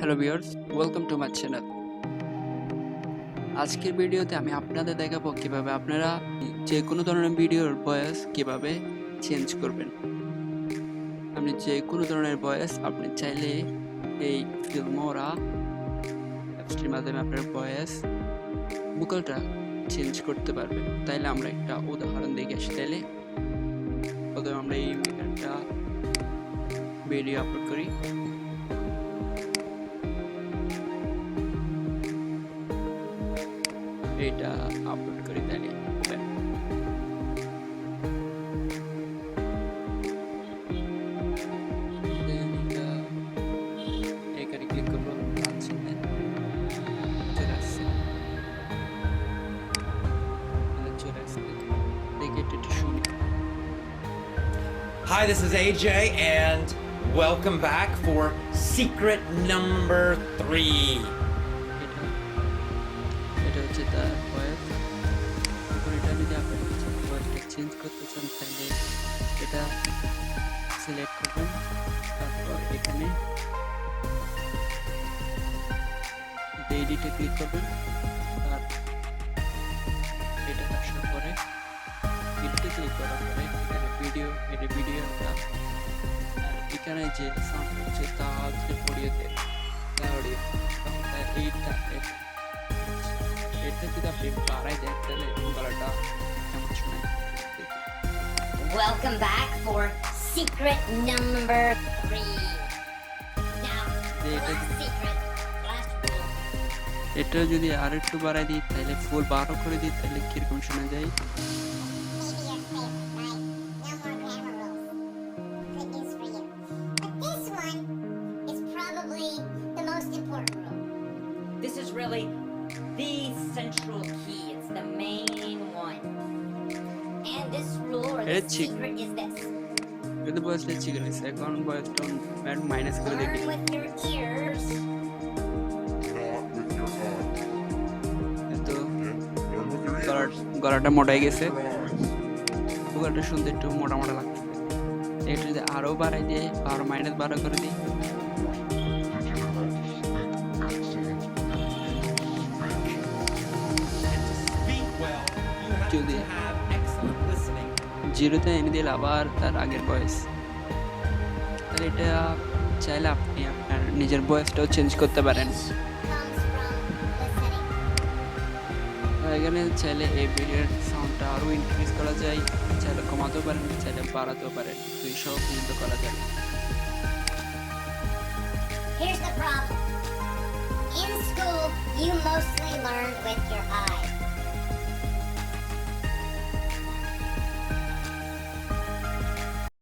Hello viewers, welcome to my channel. আজকের ভিডিওতে আমি আপনাদের দেখাবো কিভাবে আপনারা যে কোনো ধরনের ভিডিওর ভয়েস কিভাবে চেঞ্জ করবেন। আপনি যে কোনো ধরনের ভয়েস আপনি চাইলে এই ফিল্মোরা অ্যাপসটির মাধ্যমে আপনার ভয়েস ভোকালটা চেঞ্জ করতে পারবেন। তাইলে আমরা একটা উদাহরণ দেখে আসি। তাইলে প্রথমে আমরা এই একটা ভিডিও আপলোড করি। এটা আপলোড করি, তাহলে এখানে ক্লিক করবো। Hi, this is AJ, and welcome back for secret number 3. এটা হচ্ছে তার ভয়েস। এখন এটা যদি আপনি ভয়েসটা চেঞ্জ করতে চান তাহলে এটা সিলেক্ট করবেন, তারপর এখানে এডিটে ক্লিক করবেন, আর এটা আসার পরে এডিটে ক্লিক করার পরে এখানে ভিডিওটা এখানে যে সাউন্ড হচ্ছে তা হচ্ছে অডিও দেয়, এটা যদি আপনি বাড়াই দেন তাহলে গলাটা কেমন শোনায়। Welcome back for secret number 3. Now, last secret, last rule. এটা যদি আর একটু বাড়াই দিই তাহলে ফুল 12 করে দিই তাহলে কিরকম শোনা যায়। This is really the central key. It's the main one. And this rule or this secret is this. যদি ভয়েসটা ঠিক আছে, এখন ভয়েসটা মাইনাস করে দেখি। Learn with your ears. তো গলাটা মোটা হয়ে গেছে, গলাটা শুনতে একটু মোটা মোটা লাগছে। এটা যদি আরো বাড়াই দিয়ে আরো -12 করে দিই, যদি 0-তে এনে দিলে আবার তার আগের ভয়েস, তাহলে এটা চাইলে আপনি আপনার নিজের ভয়েসটাও চেঞ্জ করতে পারেন। এখানে চাইলে এই ভিডিওর সাউন্ডটা আরো ইনক্রিজ করা যায়, চাইলে কমাতেও পারেন, চাইলে বাড়াতেও পারেন, 200 পর্যন্ত করা যাবে। Here's the problem. In school, you mostly learn with your eyes.